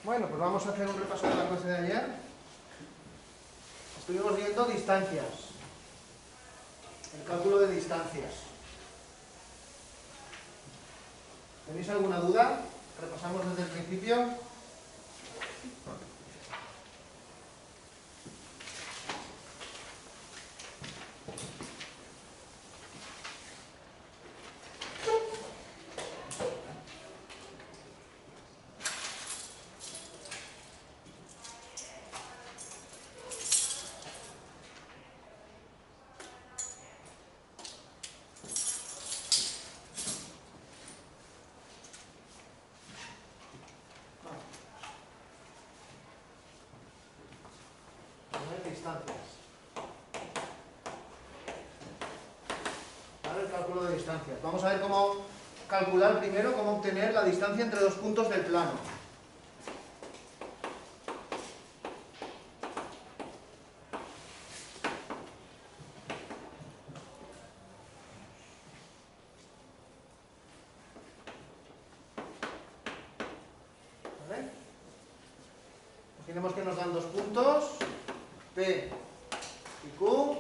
Bueno, pues vamos a hacer un repaso de la clase de ayer. Estuvimos viendo distancias, el cálculo de distancias. ¿Tenéis alguna duda? Repasamos desde el principio. Distancias. Ahora el cálculo de distancias. Vamos a ver cómo calcular primero, cómo obtener la distancia entre dos puntos del plano. ¿Vale? Imaginemos que nos dan dos puntos, P y Q.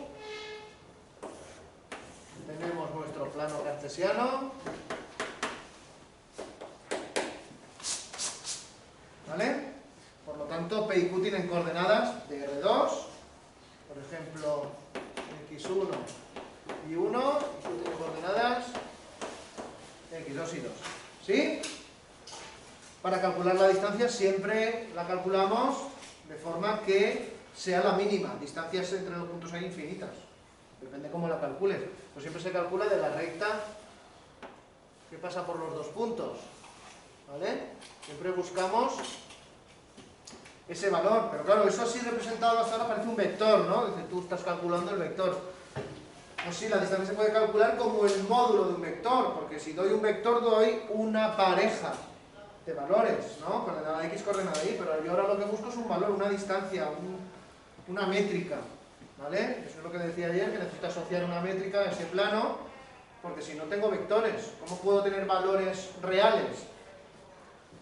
Tenemos nuestro plano cartesiano. ¿Vale? Por lo tanto, P y Q tienen coordenadas de R2. Por ejemplo, X1 y 1. Y Q tiene coordenadas X2 y 2. ¿Sí? Para calcular la distancia siempre la calculamos de forma que sea la mínima. Distancias entre los puntos hay infinitas. Depende cómo la calcules. Pues siempre se calcula de la recta que pasa por los dos puntos. ¿Vale? Siempre buscamos ese valor. Pero claro, eso así representado hasta ahora parece un vector, ¿no? Dice, tú estás calculando el vector. Pues sí, la distancia se puede calcular como el módulo de un vector, porque si doy un vector doy una pareja de valores, ¿no? Coordenada X, coordenada Y, pero yo ahora lo que busco es un valor, una distancia, una métrica. ¿Vale? Eso es lo que decía ayer, que necesito asociar una métrica a ese plano, porque si no tengo vectores, ¿cómo puedo tener valores reales?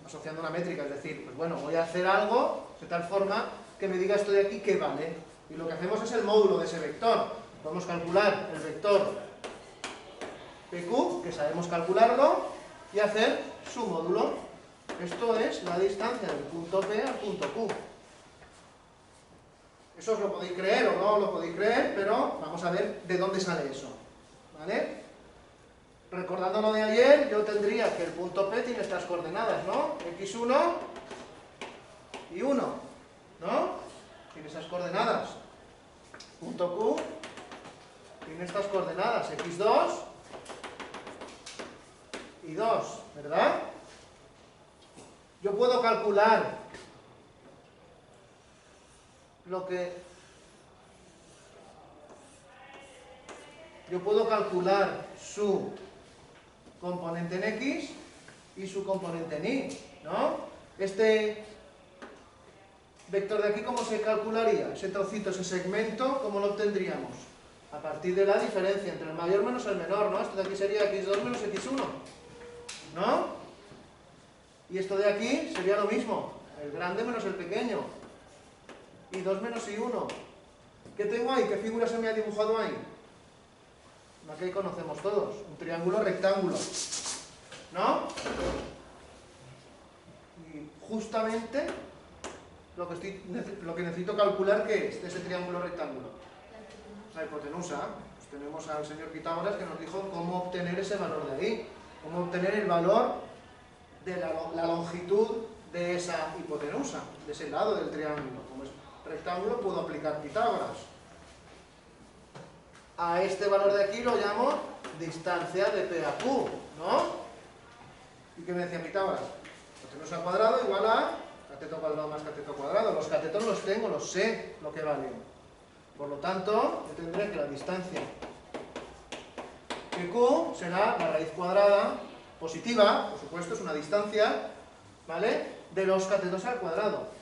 Asociando una métrica, es decir, pues bueno, voy a hacer algo de tal forma que me diga esto de aquí qué vale. Y lo que hacemos es el módulo de ese vector. Podemos calcular el vector PQ, que sabemos calcularlo, y hacer su módulo. Esto es la distancia del punto P al punto Q. Eso os lo podéis creer o no lo podéis creer, pero vamos a ver de dónde sale eso. ¿Vale? Recordando lo de ayer, yo tendría que el punto P tiene estas coordenadas, ¿no? X1 y 1, ¿no? Tiene esas coordenadas. Punto Q tiene estas coordenadas, X2 y 2, ¿verdad? Yo puedo calcular yo puedo calcular su componente en X y su componente en Y, ¿no? Este vector de aquí, ¿cómo se calcularía? Ese trocito, ese segmento, ¿cómo lo obtendríamos? A partir de la diferencia entre el mayor menos el menor, ¿no? Esto de aquí sería X2 menos X1, ¿no? Y esto de aquí sería lo mismo, el grande menos el pequeño. Y 2 menos Y1. ¿Qué tengo ahí? ¿Qué figura se me ha dibujado ahí? La que conocemos todos. Un triángulo rectángulo. ¿No? Y justamente lo que necesito calcular, ¿qué es de ese triángulo rectángulo? La hipotenusa. Pues tenemos al señor Pitágoras que nos dijo cómo obtener ese valor de ahí. Cómo obtener el valor de la longitud de esa hipotenusa, de ese lado del triángulo. Como es rectángulo, puedo aplicar Pitágoras. A este valor de aquí lo llamo distancia de P a Q, ¿no? ¿Y qué me decía Pitágoras? Hipotenusa cuadrado igual a cateto cuadrado más cateto cuadrado. Los catetos los tengo, los sé lo que valen. Por lo tanto, yo tendré que la distancia de Q será la raíz cuadrada positiva, por supuesto, es una distancia, ¿vale? De los catetos al cuadrado.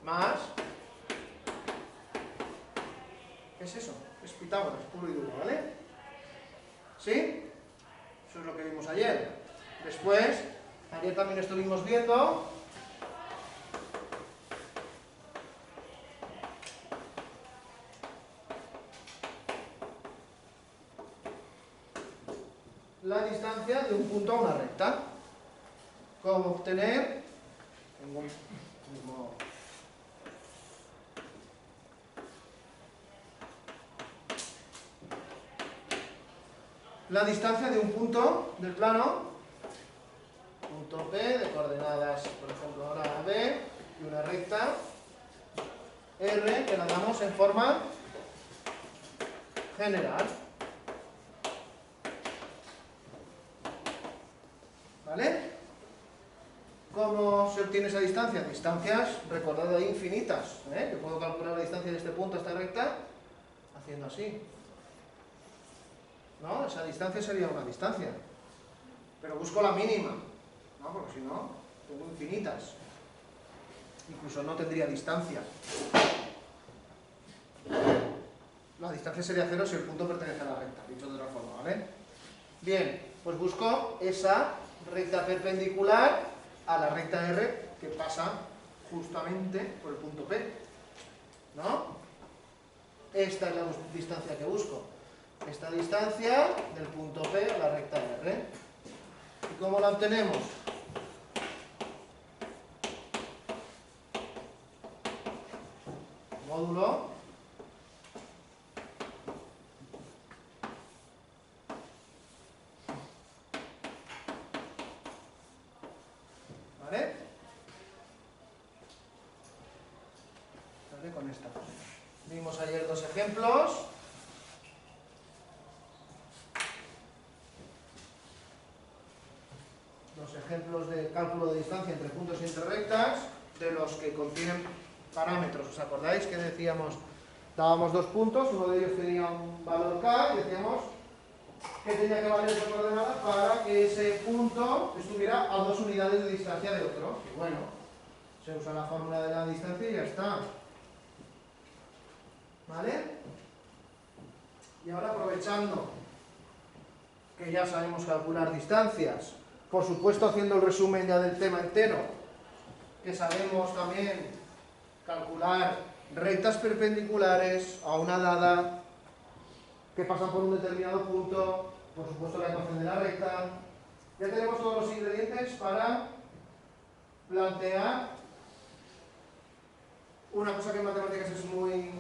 Más, ¿qué es eso? Es Pitágoras, puro y duro, ¿vale? ¿Sí? Eso es lo que vimos ayer. Después, Ayer también estuvimos viendo la distancia de un punto a una recta. ¿Cómo obtener? La distancia de un punto del plano, punto P, de coordenadas, por ejemplo, ahora B, y una recta R, que la damos en forma general. ¿Vale? ¿Cómo se obtiene esa distancia? Distancias, recordad, infinitas. Yo puedo calcular la distancia de este punto a esta recta haciendo así. ¿No? Esa distancia sería una distancia. Pero busco la mínima, ¿no? Porque si no, tengo infinitas. Incluso no tendría distancia. La distancia sería 0 si el punto pertenece a la recta, dicho de otra forma, ¿vale? Bien, pues busco esa recta perpendicular a la recta R que pasa justamente por el punto P, ¿no? Esta es la distancia que busco. Esta distancia del punto P a la recta R. ¿Y cómo la obtenemos? Módulo ¿vale? ¿Vale? Con esta. Vimos ayer dos ejemplos. Dos ejemplos de cálculo de distancia entre puntos y entre rectas, de los que contienen parámetros. ¿Os acordáis que decíamos, dábamos dos puntos, uno de ellos tenía un valor K y decíamos que tenía que valer esa coordenada para que ese punto estuviera a 2 unidades de distancia de otro? Y bueno, se usa la fórmula de la distancia y ya está. ¿Vale? Y ahora, aprovechando que ya sabemos calcular distancias, por supuesto haciendo el resumen ya del tema entero, que sabemos también calcular rectas perpendiculares a una dada que pasan por un determinado punto, por supuesto la ecuación de la recta. Ya tenemos todos los ingredientes para plantear una cosa que en matemáticas es muy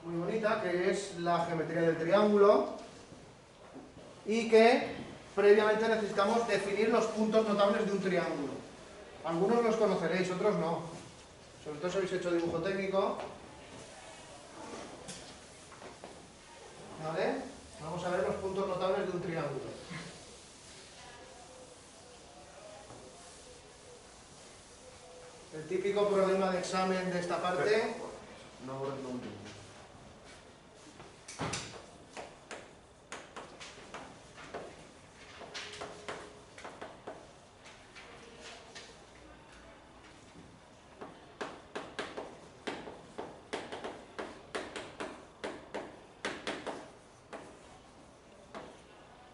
bonita, que es la geometría del triángulo, y que previamente necesitamos definir los puntos notables de un triángulo. Algunos los conoceréis, otros no. Sobre todo si habéis hecho dibujo técnico. ¿Vale? Vamos a ver los puntos notables de un triángulo. El típico problema de examen de esta parte.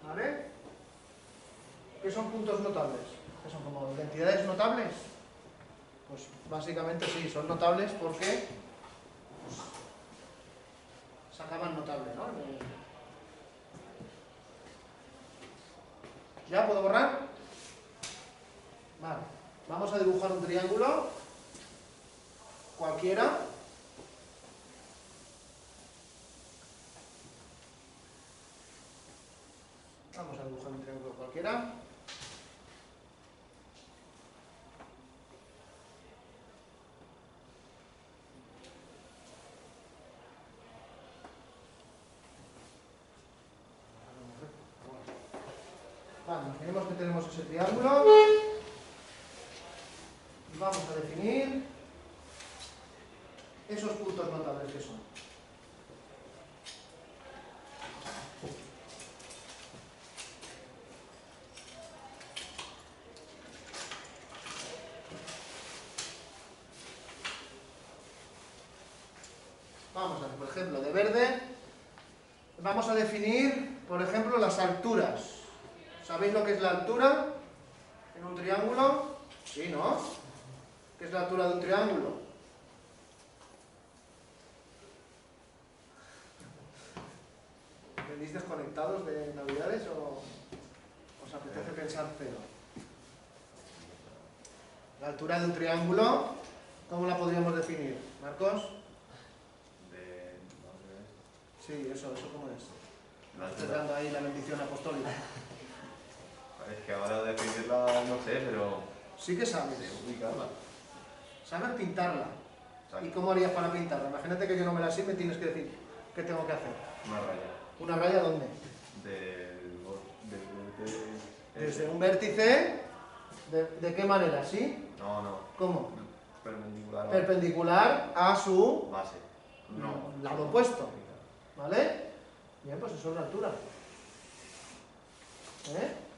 ¿Vale? ¿Qué son puntos notables? ¿Qué son como identidades notables? Pues básicamente sí, son notables porque pues, sacaban notable, ¿no? ¿Ya puedo borrar? Vale. Vamos a dibujar un triángulo cualquiera. Vamos a dibujar un triángulo cualquiera. Vale, imaginemos que tenemos ese triángulo y vamos a definir esos puntos notables que son. Vamos a ver, por ejemplo, de verde vamos a definir, por ejemplo, las alturas. ¿Sabéis lo que es la altura en un triángulo? Sí, ¿no? ¿Qué es la altura de un triángulo? ¿Venís desconectados de Navidades o os apetece pensar cero? La altura de un triángulo, ¿cómo la podríamos definir? ¿Marcos? Sí, eso ¿cómo es? Estoy dando ahí la bendición apostólica. Es que ahora definirla no sé, pero... Sí que sabes. ubicarla. Sabes pintarla. Exacto. ¿Y cómo harías para pintarla? Imagínate que yo no me la sé y me tienes que decir qué tengo que hacer. Una raya. ¿Una raya dónde? Desde un vértice. ¿De qué manera? ¿Sí? No. ¿Cómo? Perpendicular. Perpendicular a su Base. No. lado opuesto. ¿Vale? Bien, pues eso es la altura.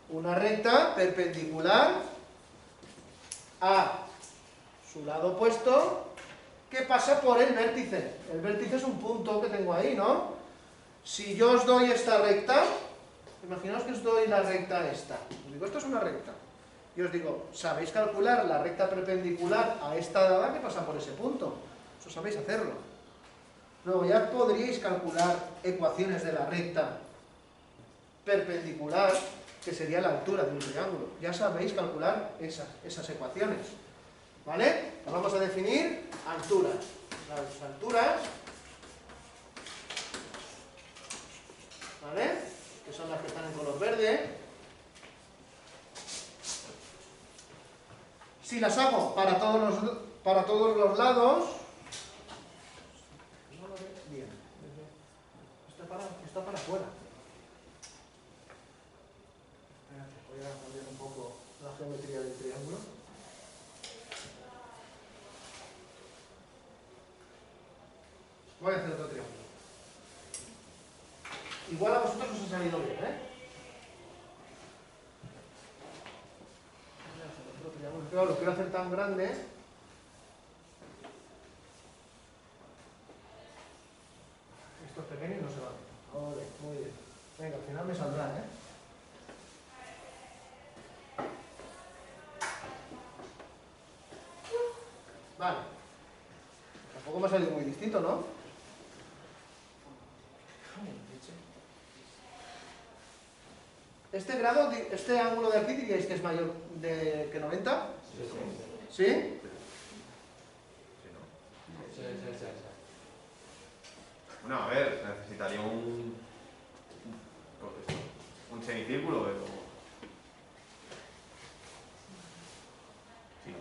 Una recta perpendicular a su lado opuesto que pasa por el vértice. El vértice es un punto que tengo ahí, ¿no? Si yo os doy esta recta, imaginaos que os doy la recta esta. Os digo, esto es una recta. Y os digo, ¿sabéis calcular la recta perpendicular a esta dada que pasa por ese punto? Eso sabéis hacerlo. Luego ya podríais calcular ecuaciones de la recta perpendicular, que sería la altura de un triángulo. Ya sabéis calcular esas ecuaciones. ¿Vale? Pues vamos a definir alturas. Las alturas, ¿vale? Que son las que están en color verde. Si las hago para todos los lados, no lo ve bien. Está para afuera. Espérate, voy a cambiar un poco la geometría del triángulo. Voy a hacer otro triángulo. Igual a vosotros os ha salido bien, ¿eh? Voy a hacer otro triángulo. Claro, lo quiero hacer tan grande. Esto es pequeño y no se va. Vale, muy bien. Venga, al final me saldrá, ¿eh? Vale. Tampoco me ha salido muy distinto, ¿no? Este ángulo de aquí diríais que es mayor que 90. ¿Sí? ¿Sí? Bueno, a ver, necesitaría un semicírculo, pero... Sí.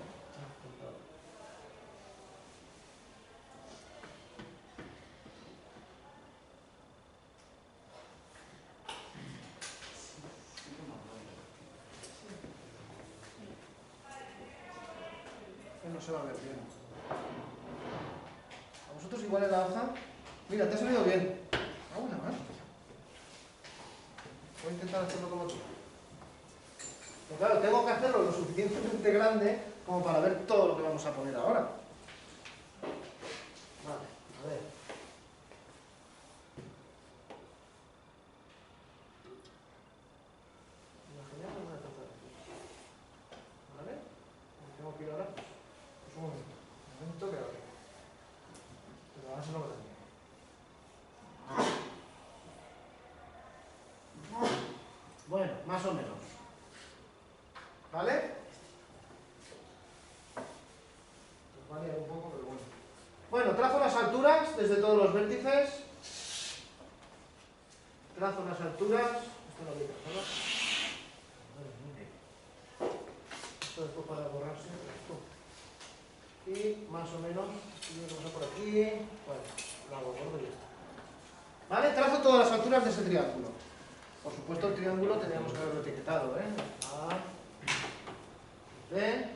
No se va a ver bien. A vosotros igual en la hoja. Mira, te ha salido bien. Una más. Voy a intentar hacerlo como tú. Pero claro, tengo que hacerlo lo suficientemente grande como para ver todo lo que vamos a poner ahora. Vale, a ver. Imaginad una taza de aquí. ¿Vale? Tengo que ir ahora. Pues un momento que ahora. Pero ahora se lo verán. Bueno, más o menos. ¿Vale? Pues varía un poco, pero bueno. Bueno, trazo las alturas desde todos los vértices. Trazo las alturas. Esto no quita, ¿no? Esto después para borrarse. Y más o menos, por aquí. Bueno, lo hago gordo y ya está. ¿Vale? Trazo todas las alturas de ese triángulo. Por supuesto, el triángulo teníamos que haberlo etiquetado, ¿eh? A, B,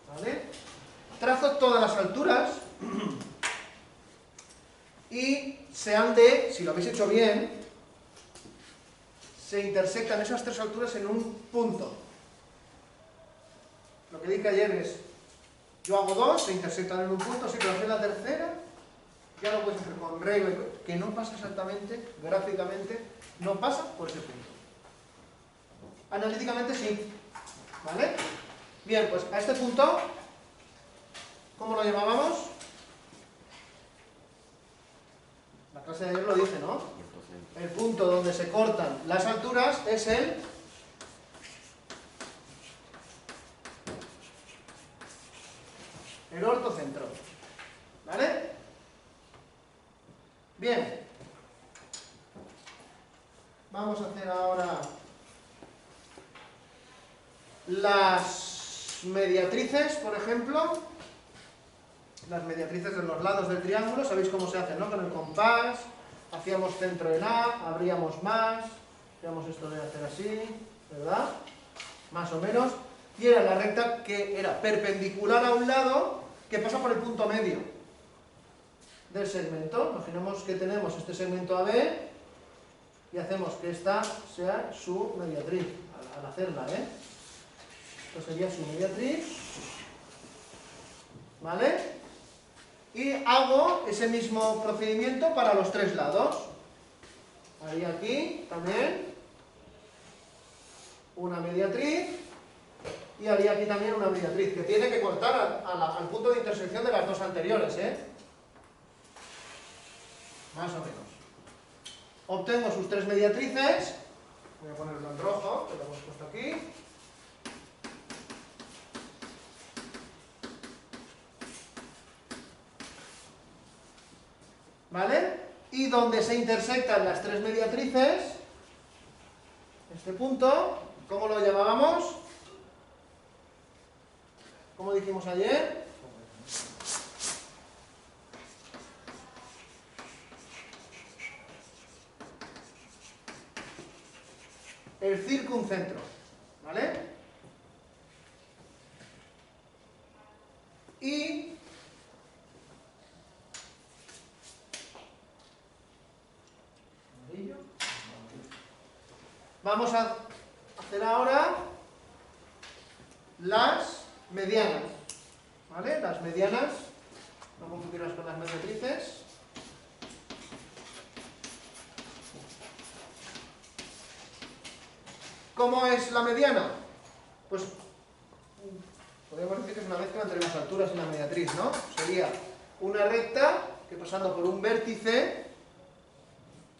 ¿vale? Trazo todas las alturas y se han de, si lo habéis hecho bien, se intersectan esas tres alturas en un punto. Lo que dije ayer es, yo hago dos, se intersectan en un punto, si pero hacer la tercera, ya lo puedes hacer con regla, que no pasa exactamente, gráficamente, no pasa por ese punto. Analíticamente sí, ¿vale? Bien, pues a este punto, ¿cómo lo llamábamos? La clase de ayer lo dice, ¿no? El punto donde se cortan las alturas es el ortocentro. ¿Vale? Bien. Vamos a hacer ahora las mediatrices, por ejemplo. Las mediatrices de los lados del triángulo, sabéis cómo se hacen, ¿no? Con el compás, hacíamos centro en A, abríamos más, hacíamos esto de hacer así, ¿verdad? Más o menos. Y era la recta que era perpendicular a un lado que pasa por el punto medio del segmento. Imaginemos que tenemos este segmento AB y hacemos que esta sea su mediatriz, al hacerla, ¿eh? Esto sería su mediatriz, ¿vale? Y hago ese mismo procedimiento para los tres lados. Haría aquí también una mediatriz y haría aquí también una mediatriz, que tiene que cortar al punto de intersección de las dos anteriores, ¿eh? Más o menos. Obtengo sus tres mediatrices. Voy a ponerlo en rojo, que lo hemos puesto aquí. ¿Vale? Y donde se intersectan las tres mediatrices, este punto, ¿cómo lo llamábamos? ¿Cómo dijimos ayer? El circuncentro, ¿vale? Y vamos a hacer ahora las medianas, ¿vale? Las medianas, no confundirlas con las mediatrices. ¿Cómo es la mediana? Pues podríamos decir que es una mezcla entre las alturas y la mediatriz, ¿no? Sería una recta que pasando por un vértice,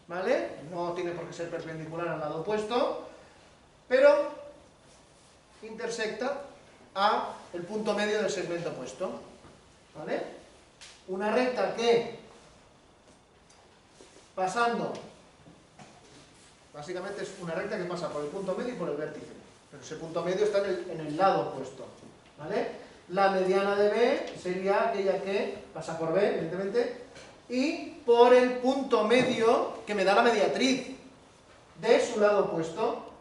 ¿vale? No tiene por qué ser perpendicular al lado opuesto, pero intersecta a el punto medio del segmento opuesto, ¿vale? Una recta que, pasando, básicamente es una recta que pasa por el punto medio y por el vértice, pero ese punto medio está en el lado opuesto, ¿vale? La mediana de B sería aquella que pasa por B, evidentemente, y por el punto medio que me da la mediatriz de su lado opuesto.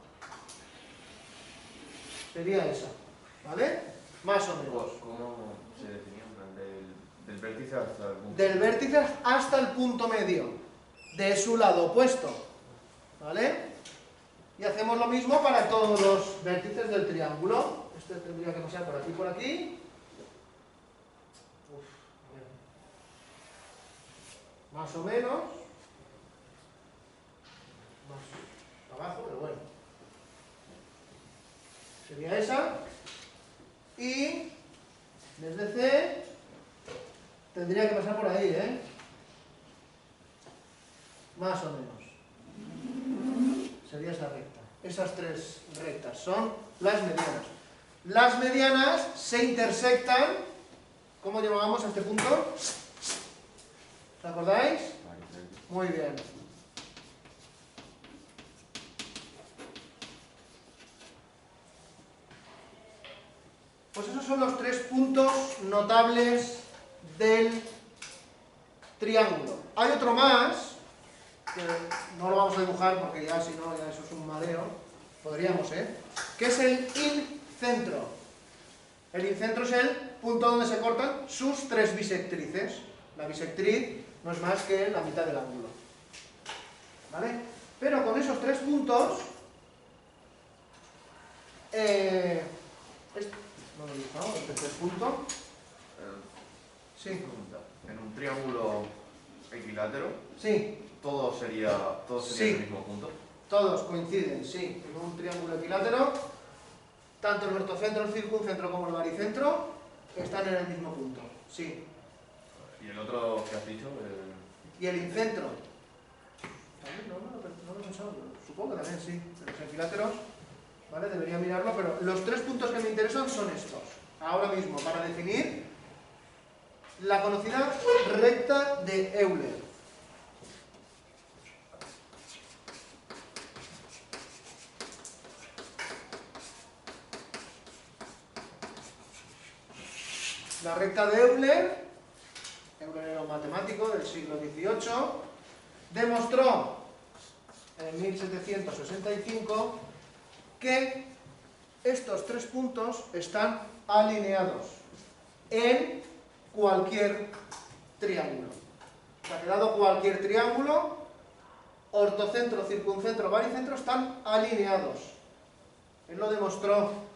Sería esa, ¿vale? Más o menos. ¿Cómo se definía del vértice hasta el punto? Del vértice hasta el punto medio de su lado opuesto, ¿vale? Y hacemos lo mismo para todos los vértices del triángulo. Este tendría que pasar por aquí y por aquí. Más o menos. Más abajo, pero bueno. Sería esa. Y desde C tendría que pasar por ahí, ¿eh? Más o menos. Sería esa recta. Esas tres rectas son las medianas. Las medianas se intersectan. ¿Cómo llamábamos a este punto? ¿Os acordáis? Muy bien. Pues esos son los tres puntos notables del triángulo. Hay otro más, que no lo vamos a dibujar porque ya si no, ya eso es un mareo. Podríamos, que es el incentro. El incentro es el punto donde se cortan sus tres bisectrices. La bisectriz no es más que la mitad del ángulo. ¿Vale? Pero con esos tres puntos, no lo he dibujado, el tercer punto. Sí. En un triángulo equilátero, Sí. todo sería Sí. el mismo punto. Todos coinciden, sí. En un triángulo equilátero, Tanto el ortocentro, el circuncentro como el baricentro están en el mismo punto. Sí. ¿Y el otro que has dicho? ¿Y el incentro? También no lo he pensado, supongo que también sí. Los equiláteros, ¿vale? Debería mirarlo, pero los 3 puntos que me interesan son estos. Ahora mismo, para definir la conocida recta de Euler. La recta de Euler era un matemático del siglo XVIII, demostró en 1765 que estos 3 puntos están alineados en cualquier triángulo. O sea, que dado cualquier triángulo, ortocentro, circuncentro, baricentro están alineados. Él lo demostró.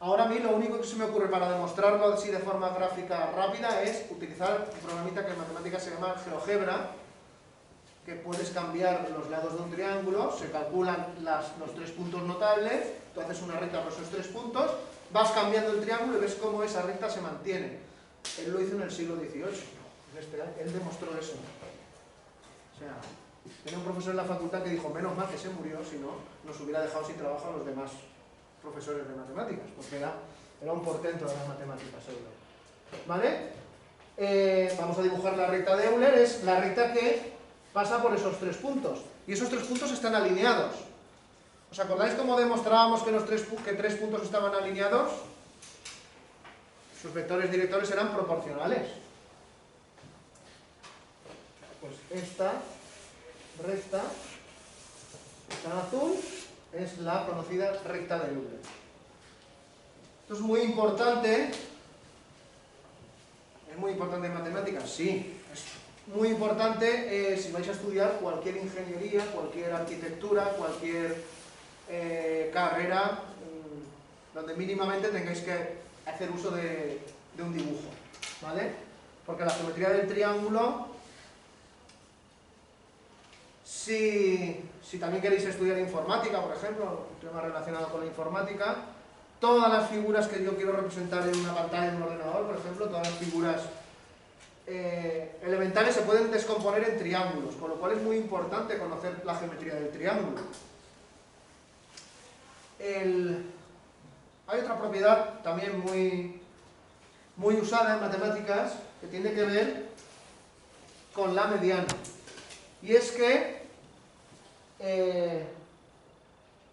Ahora a mí lo único que se me ocurre para demostrarlo así de forma gráfica rápida es utilizar un programita que en matemáticas se llama GeoGebra, que puedes cambiar los lados de un triángulo, se calculan los 3 puntos notables, tú haces una recta por esos 3 puntos, vas cambiando el triángulo y ves cómo esa recta se mantiene. Él lo hizo en el siglo XVIII, él demostró eso. O sea, tenía un profesor en la facultad que dijo, menos mal que se murió, si no, nos hubiera dejado sin trabajo a los demás profesores de matemáticas, porque era un portento de las matemáticas, Euler. ¿Vale? Vamos a dibujar la recta de Euler, es la recta que pasa por esos 3 puntos, y esos 3 puntos están alineados. ¿Os acordáis cómo demostrábamos que 3 puntos estaban alineados? Sus vectores directores eran proporcionales. Pues esta recta, esta en azul, es la conocida recta de Euler. Esto es muy importante. ¿Es muy importante en matemáticas? Sí. Es muy importante si vais a estudiar cualquier ingeniería, cualquier arquitectura, cualquier carrera donde mínimamente tengáis que hacer uso de un dibujo, ¿vale? Porque la geometría del triángulo, si también queréis estudiar informática, por ejemplo, un tema relacionado con la informática, todas las figuras que yo quiero representar en una pantalla en un ordenador, por ejemplo, todas las figuras elementales se pueden descomponer en triángulos, con lo cual es muy importante conocer la geometría del triángulo. Hay otra propiedad también muy usada en matemáticas que tiene que ver con la mediana, y es que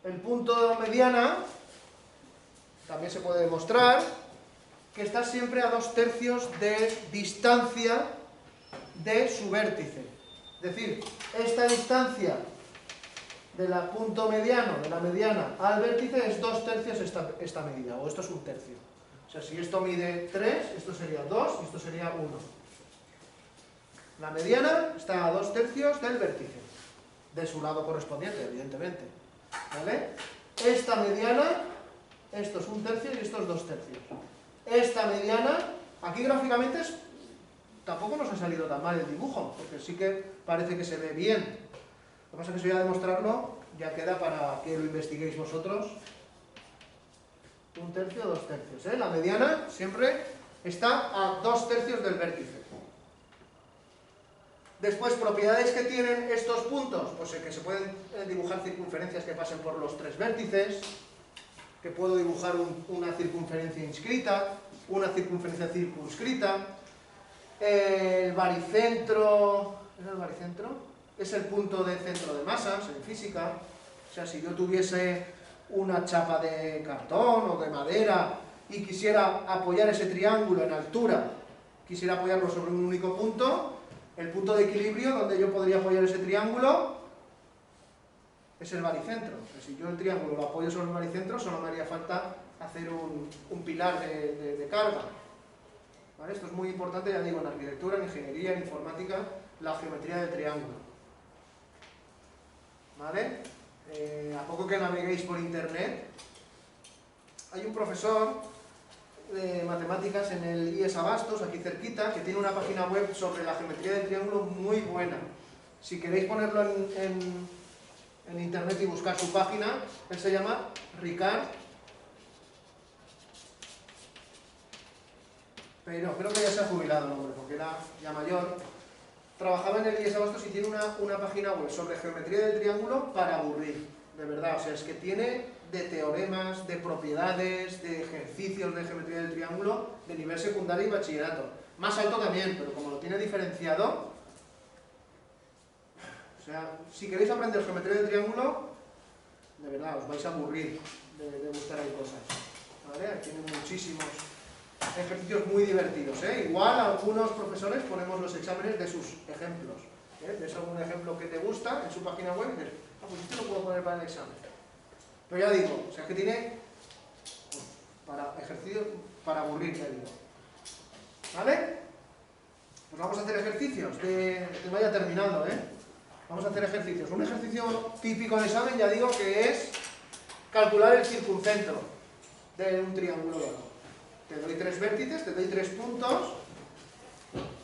el punto mediana también se puede demostrar que está siempre a 2/3 de distancia de su vértice. Es decir, esta distancia del punto mediano, de la mediana al vértice, es 2/3 esta medida, o esto es 1/3. O sea, si esto mide 3, esto sería 2 y esto sería 1. La mediana está a 2/3 del vértice, de su lado correspondiente, evidentemente. ¿Vale? Esta mediana, esto es 1/3 y esto es 2/3. Esta mediana, aquí gráficamente tampoco nos ha salido tan mal el dibujo, porque sí que parece que se ve bien. Lo que pasa es que si voy a demostrarlo, ya queda para que lo investiguéis vosotros. 1/3 o 2/3, ¿eh? La mediana siempre está a 2/3 del vértice. Después, propiedades que tienen estos puntos, pues que se pueden dibujar circunferencias que pasen por los 3 vértices, que puedo dibujar una circunferencia inscrita, una circunferencia circunscrita. El baricentro, ¿es el baricentro? Es el punto de centro de masas en física. O sea, si yo tuviese una chapa de cartón o de madera y quisiera apoyar ese triángulo en altura, quisiera apoyarlo sobre un único punto, el punto de equilibrio donde yo podría apoyar ese triángulo es el baricentro. O sea, si yo el triángulo lo apoyo sobre el baricentro, solo me haría falta hacer un pilar de carga. ¿Vale? Esto es muy importante, ya digo, en arquitectura, en ingeniería, en informática, la geometría del triángulo. ¿Vale? A poco que naveguéis por internet, hay un profesor de matemáticas en el IES Abastos, aquí cerquita, que tiene una página web sobre la geometría del triángulo muy buena. Si queréis ponerlo en internet y buscar su página, él se llama Ricard pero creo que ya se ha jubilado el hombre, porque era ya mayor. Trabajaba en el IES Abastos y tiene una página web sobre geometría del triángulo para aburrir, de verdad. O sea, es que tiene de teoremas, de propiedades, de ejercicios de geometría del triángulo de nivel secundario y bachillerato. Más alto también, pero como lo tiene diferenciado, o sea, si queréis aprender geometría del triángulo, de verdad, os vais a aburrir de buscar ahí cosas, ¿vale? Tiene muchísimos ejercicios muy divertidos, ¿eh? Igual algunos profesores ponemos los exámenes de sus ejemplos, ¿eh? ¿Ves algún ejemplo que te gusta en su página web? Y dices, ah, pues este lo puedo poner para el examen. Pero ya digo, o sea, es que tiene para ejercicios, para aburrir, ya digo. ¿Vale? Pues vamos a hacer ejercicios, que vaya terminando, ¿eh? Vamos a hacer ejercicios. Un ejercicio típico de examen, ya digo, que es calcular el circuncentro de un triángulo largo. Te doy 3 vértices, te doy 3 puntos.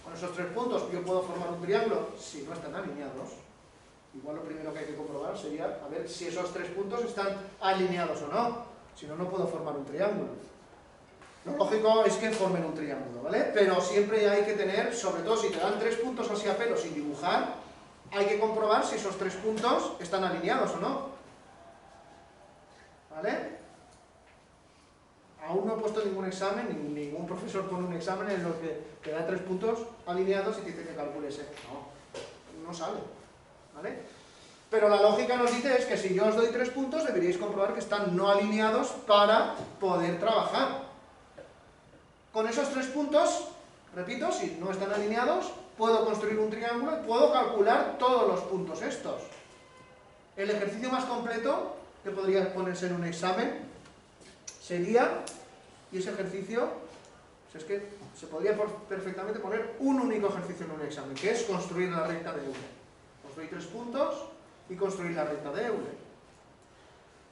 Con esos 3 puntos yo puedo formar un triángulo si no están alineados. Igual lo primero que hay que comprobar sería a ver si esos 3 puntos están alineados o no. Si no, no puedo formar un triángulo. Lo lógico es que formen un triángulo, ¿vale? Pero siempre hay que tener, sobre todo si te dan 3 puntos así a pelo sin dibujar, hay que comprobar si esos 3 puntos están alineados o no. ¿Vale? Aún no he puesto ningún examen, ni ningún profesor pone un examen en el que te da 3 puntos alineados y te dice que calcules. No sale. ¿Vale? Pero la lógica nos dice es que si yo os doy 3 puntos, deberíais comprobar que están no alineados para poder trabajar. Con esos 3 puntos, repito, si no están alineados, puedo construir un triángulo y puedo calcular todos los puntos estos. El ejercicio más completo que podría ponerse en un examen sería, y ese ejercicio, pues es que se podría perfectamente poner un único ejercicio en un examen, que es construir la recta de Euler. Os doy 3 puntos y construir la recta de Euler.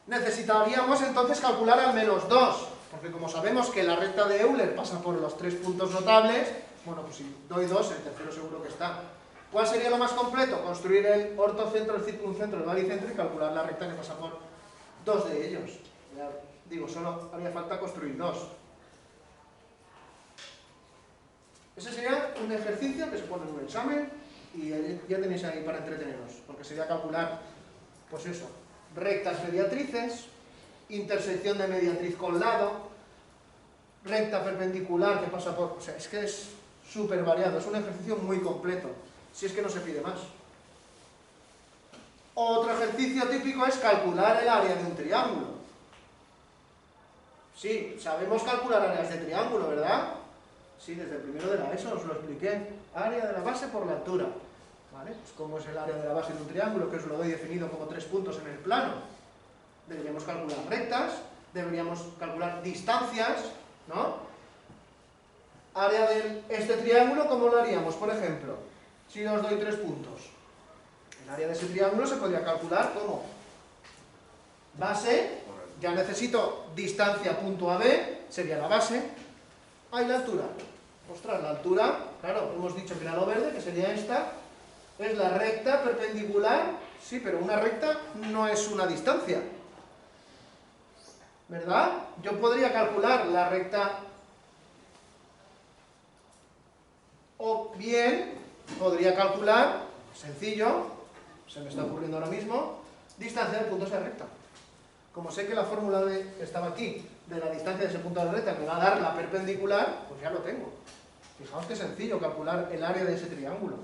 Necesitaríamos entonces calcular al menos 2, porque como sabemos que la recta de Euler pasa por los 3 puntos notables, bueno, pues si doy 2, el tercero seguro que está. ¿Cuál sería lo más completo? Construir el ortocentro, el circuncentro, el baricentro y calcular la recta que pasa por 2 de ellos. Ya digo, solo haría falta construir 2. Ese sería un ejercicio que se pone en un examen y ya tenéis ahí para entreteneros, porque sería calcular, pues eso, rectas mediatrices, intersección de mediatriz con lado, recta perpendicular que pasa por... O sea, es que es súper variado, es un ejercicio muy completo, si es que no se pide más. Otro ejercicio típico es calcular el área de un triángulo. Sí, sabemos calcular áreas de triángulo, ¿verdad? Sí, desde el primero de la ESO os lo expliqué. Área de la base por la altura. ¿Vale? Pues ¿cómo es el área de la base de un triángulo? Que os lo doy definido como 3 puntos en el plano. Deberíamos calcular rectas, deberíamos calcular distancias, ¿no? Área de este triángulo, ¿cómo lo haríamos? Por ejemplo, si os doy 3 puntos. El área de ese triángulo se podría calcular como base, ya necesito distancia punto AB, sería la base, y la altura. Ostras, la altura, claro, hemos dicho que era lo verde, que sería esta, es la recta perpendicular, sí, pero una recta no es una distancia, ¿verdad? Yo podría calcular la recta, o bien podría calcular, sencillo, se me está ocurriendo ahora mismo, distancia del punto de esa recta. Como sé que la fórmula que estaba aquí, de la distancia de ese punto de la recta, me va a dar la perpendicular, pues ya lo tengo. Fijaos qué sencillo calcular el área de ese triángulo.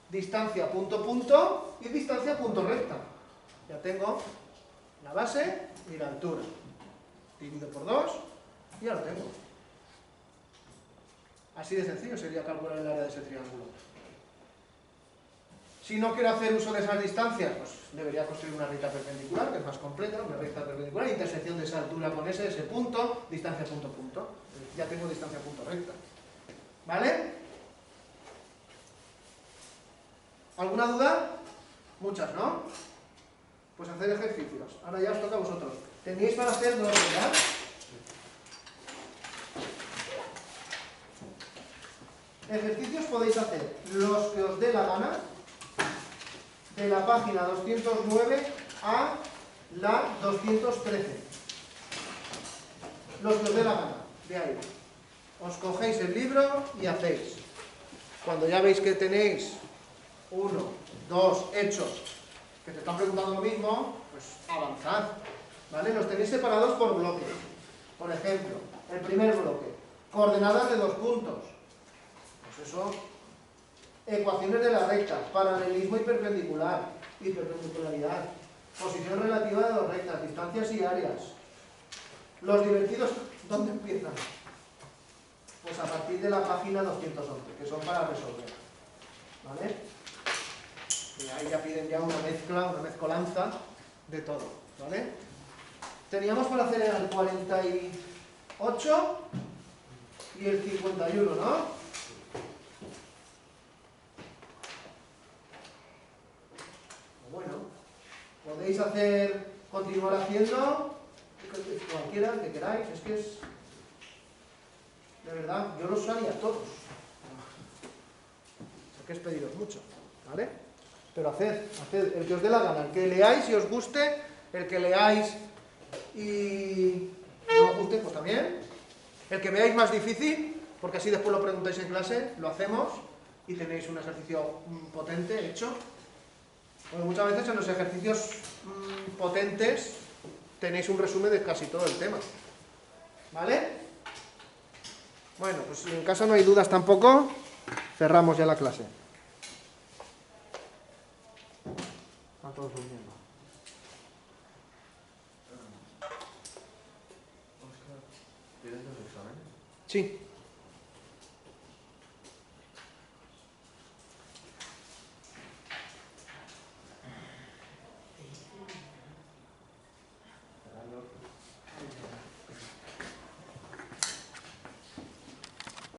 Distancia punto punto y distancia punto recta. Ya tengo la base y la altura. Dividido por 2 y ya lo tengo. Así de sencillo sería calcular el área de ese triángulo. Si no quiero hacer uso de esas distancias, pues debería construir una recta perpendicular, que es más completa, una recta perpendicular, intersección de esa altura con ese punto, distancia punto punto. Ya tengo distancia punto recta. ¿Vale? ¿Alguna duda? Muchas, ¿no? Pues hacer ejercicios. Ahora ya os toca a vosotros. Tenéis para hacer 2, ¿verdad? Ejercicios podéis hacer los que os dé la gana, de la página 209 a la 213. Los que os dé la gana, de ahí. os cogéis el libro y hacéis. Cuando ya veis que tenéis 1, 2 hechos que te están preguntando lo mismo, pues avanzad, ¿vale? Los tenéis separados por bloques. Por ejemplo, el primer bloque, coordenadas de 2 puntos. Pues eso, ecuaciones de la recta, paralelismo y perpendicularidad, posición relativa de 2 rectas, distancias y áreas. Los divertidos, ¿dónde empiezan? Pues a partir de la página 211, que son para resolver, ¿vale? Y ahí ya piden ya una mezcla, una mezcolanza de todo, ¿vale? Teníamos para hacer el 48 y el 51, ¿no? Bueno, podéis continuar haciendo cualquiera que queráis, es que es, de verdad, yo los haría todos. Sé que es pediros mucho, ¿vale? Pero haced el que os dé la gana, el que leáis y os guste, el que leáis y no os guste, pues también. El que veáis más difícil, porque así después lo preguntáis en clase, lo hacemos y tenéis un ejercicio potente hecho. Porque muchas veces en los ejercicios potentes tenéis un resumen de casi todo el tema. ¿Vale? Bueno, pues si en casa no hay dudas tampoco, cerramos ya la clase. Están todos durmiendo. ¿Tienes los exámenes? Sí.